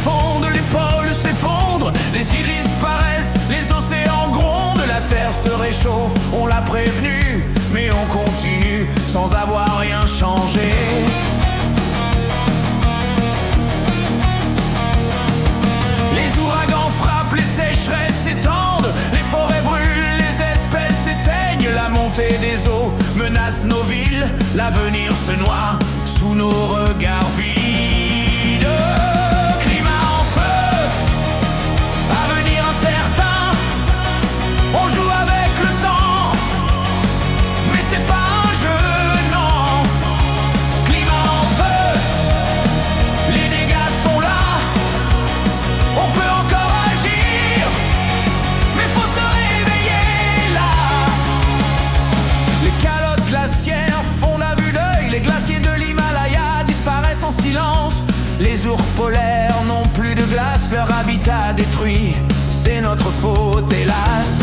Fondent, les pôles s'effondrent, les îles disparaissent, les océans grondent, la terre se réchauffe, on l'a prévenu, mais on continue sans avoir rien changé. Les ouragans frappent, les sécheresses s'étendent, les forêts brûlent, les espèces s'éteignent, la montée des eaux menace nos villes, l'avenir se noie sous nos regards vides. Les ours polaires n'ont plus de glace, leur habitat détruit, c'est notre faute hélas.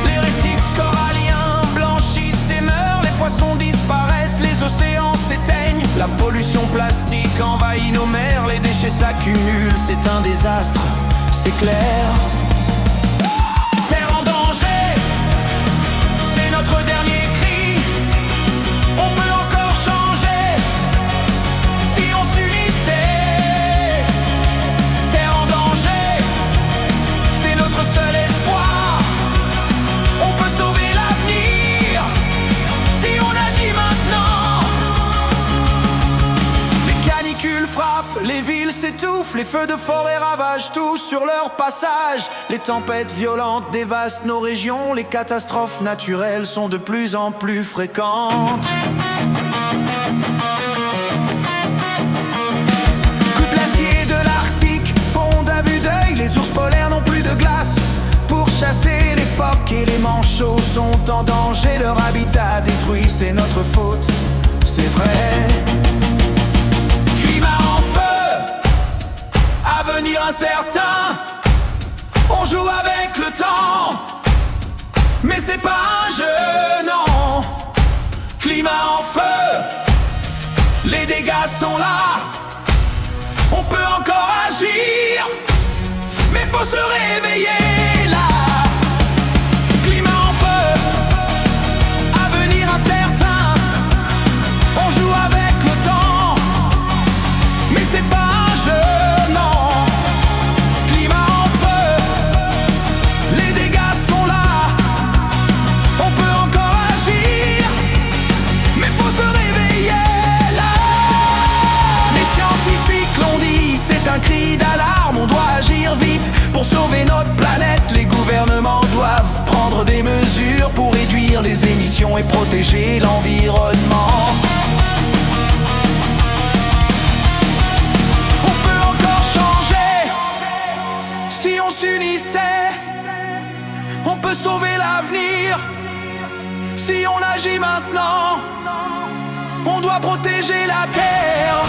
Les récifs coralliens blanchissent et meurent, les poissons disparaissent, les océans s'éteignent, la pollution plastique envahit nos mers, les déchets s'accumulent, c'est un désastre, c'est clair. Terre en danger, c'est notre dernier. Les villes s'étouffent, les feux de forêt ravagent tout sur leur passage. Les tempêtes violentes dévastent nos régions, les catastrophes naturelles sont de plus en plus fréquentes. Coups de glacier de l'Arctique fondent à vue d'œil, les ours polaires n'ont plus de glace pour chasser les phoques et les manchots sont en danger, leur habitat détruit, c'est notre faute, c'est vrai. Avenir incertain, on joue avec le temps, mais c'est pas un jeu, non. Climat en feu, les dégâts sont là, on peut encore agir, mais faut se réveiller là. Climat en feu, avenir incertain, on joue avec le temps, mais c'est pas un jeu. Un cri d'alarme, on doit agir vite pour sauver notre planète. Les gouvernements doivent prendre des mesures pour réduire les émissions et protéger l'environnement. On peut encore changer si on s'unissait. On peut sauver l'avenir si on agit maintenant. On doit protéger la terre.